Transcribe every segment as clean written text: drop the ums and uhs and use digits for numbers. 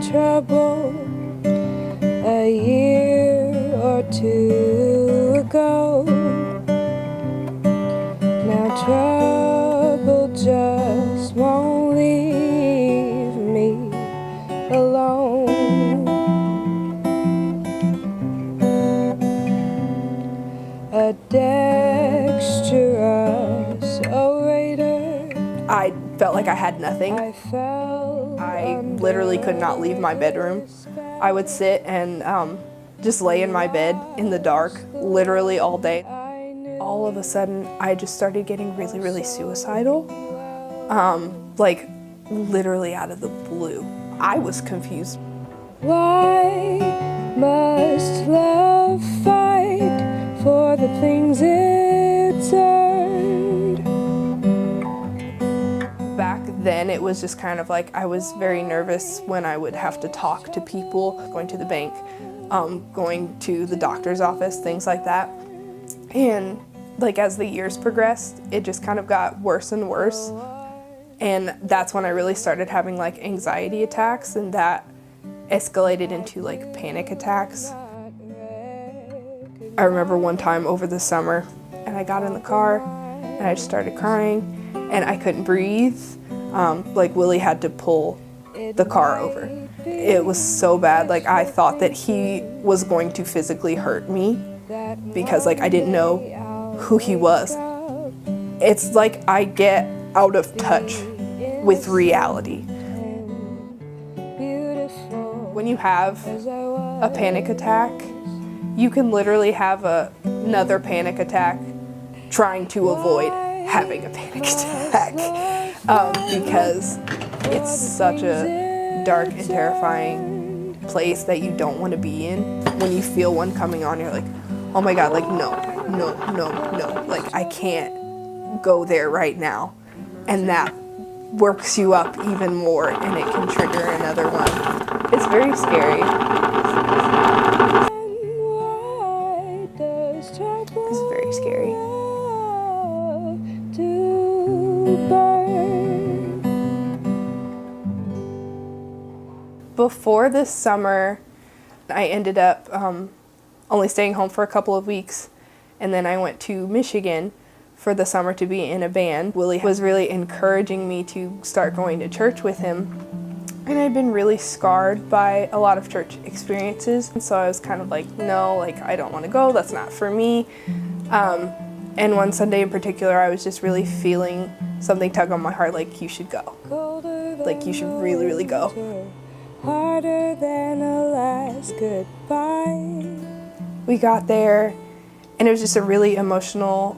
trouble a year or two ago. Now trouble just won't leave me alone. A dexterous orator. I felt like I had nothing. I literally could not leave my bedroom. I would sit and just lay in my bed in the dark, literally all day. All of a sudden, I just started getting really, really suicidal, like literally out of the blue. I was confused. Why must love fight for the things it's earned? Back then, it was just kind of like I was very nervous when I would have to talk to people, going to the bank, going to the doctor's office, things like that. And like as the years progressed, it just kind of got worse and worse. And that's when I really started having like anxiety attacks, and that escalated into like panic attacks. I remember one time over the summer, and I got in the car and I just started crying and I couldn't breathe. Like Willie had to pull the car over. It was so bad. Like I thought that he was going to physically hurt me because like I didn't know who he was. It's like I get out of touch with reality. When you have a panic attack, you can literally have another panic attack trying to avoid having a panic attack because it's such a dark and terrifying place that you don't want to be in. When you feel one coming on, you're like, oh my God, like no, like I can't go there right now. And that works you up even more, and it can trigger another one. It's very scary. It's very scary. Before this summer, I ended up only staying home for a couple of weeks, and then I went to Michigan for the summer to be in a band. Willie was really encouraging me to start going to church with him, and I'd been really scarred by a lot of church experiences, and so I was kind of like, no, like I don't want to go, that's not for me. And one Sunday in particular, I was just really feeling something tug on my heart, like you should go. Like you should really, really go. Harder than a last goodbye. We got there, and it was just a really emotional,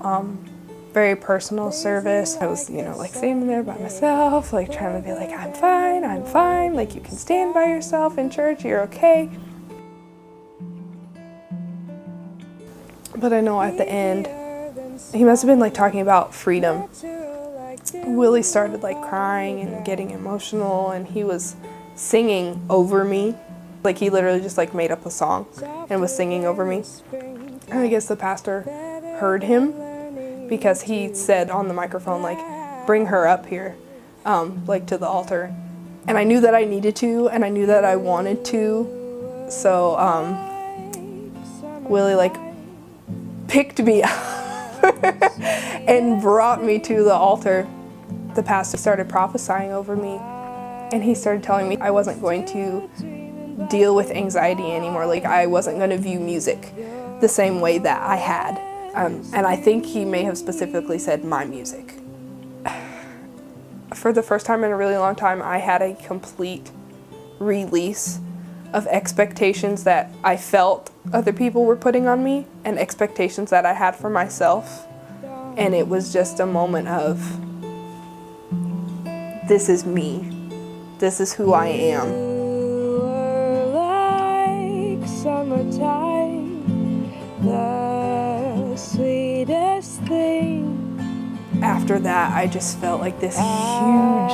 very personal service. I was, like standing there by myself, like trying to be like, I'm fine, like you can stand by yourself in church, you're okay. But I know at the end, he must have been like talking about freedom. Willie started like crying and getting emotional, and he was singing over me. Like he literally just like made up a song and was singing over me. And I guess the pastor heard him because he said on the microphone, like, bring her up here, like to the altar. And I knew that I needed to, and I knew that I wanted to. So Willie like picked me up and brought me to the altar. The pastor started prophesying over me, and he started telling me I wasn't going to deal with anxiety anymore. Like I wasn't going to view music the same way that I had. And I think he may have specifically said my music. For the first time in a really long time, I had a complete release of expectations that I felt other people were putting on me and expectations that I had for myself. And it was just a moment of, this is me. This is who I am. You were like summertime, the sweetest thing. After that, I just felt like this huge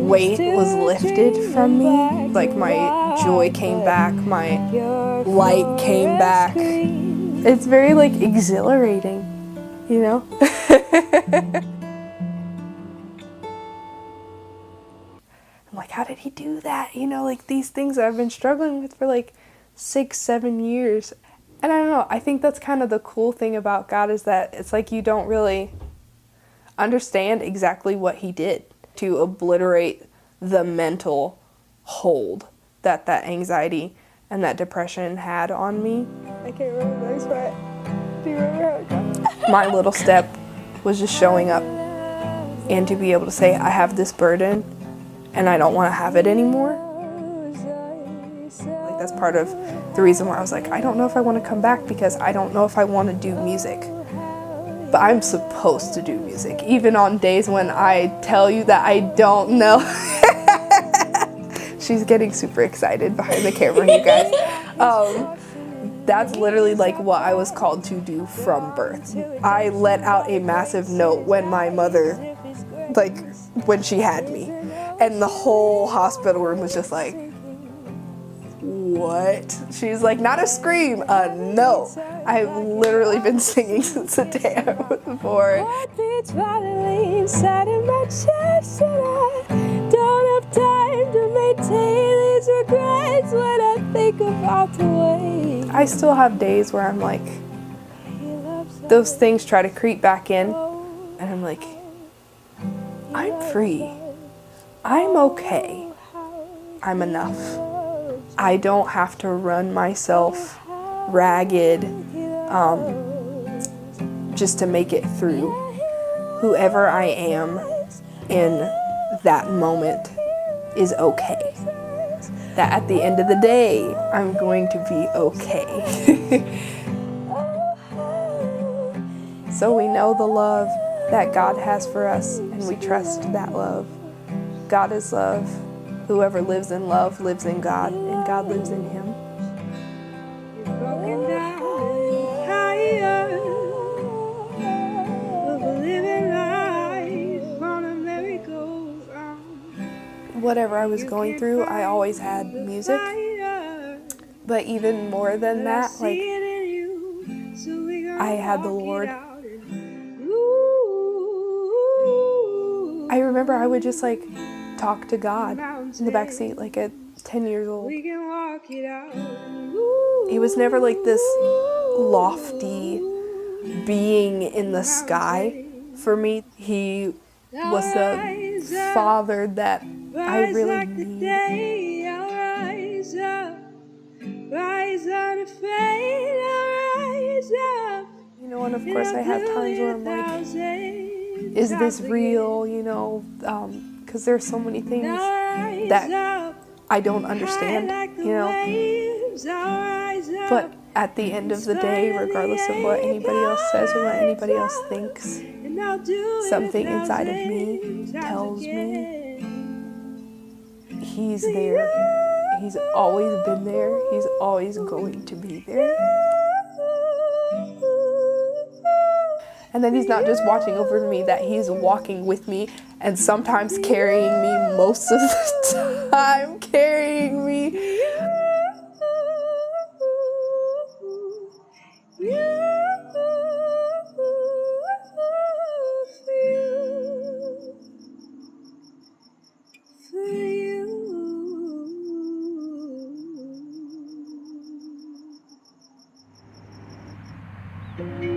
weight was lifted from me. Like my joy came back, my light came back. It's very like exhilarating, you know? I'm like, how did he do that? You know, like these things that I've been struggling with for like 6-7 years. And I don't know, I think that's kind of the cool thing about God, is that it's like you don't really understand exactly what he did to obliterate the mental hold that anxiety and that depression had on me. I can't remember the next part. Do you remember how it goes? My little step was just showing up and to be able to say, I have this burden and I don't want to have it anymore. Like, that's part of the reason why I was like, I don't know if I want to come back, because I don't know if I want to do music. But I'm supposed to do music, even on days when I tell you that I don't know. She's getting super excited behind the camera, you guys. That's literally like what I was called to do from birth. I let out a massive note when my mother, like when she had me, and the whole hospital room was just like, what? She's like, not a scream, a no. I've literally been singing since the day I was born. Heart beats violently inside of my chest, and I don't have time to maintain these regrets when I think about the way I still have days where I'm like, those things try to creep back in, and I'm like, I'm free. I'm okay. I'm enough. I don't have to run myself ragged just to make it through. Whoever I am in that moment is okay. That at the end of the day, I'm going to be okay. So we know the love that God has for us, and we trust that love. God is love. Whoever lives in love lives in God, and God lives in him. broken down higher of a living life on a merry-go-round. Whatever I was going through, I always had music. But even more than that, like, I had the Lord. I remember I would just like talk to God in the backseat, like at 10 years old. He was never like this lofty being in the sky for me. He was the father that I really need. You know, and of course I have times where I'm like, is this real, you know, because there's so many things that I don't understand, you know. But at the end of the day, regardless of what anybody else says or what anybody else thinks, something inside of me tells me he's there. He's always been there. He's always going to be there. And then he's not just watching over me, that he's walking with me and sometimes carrying me, most of the time carrying me. For you.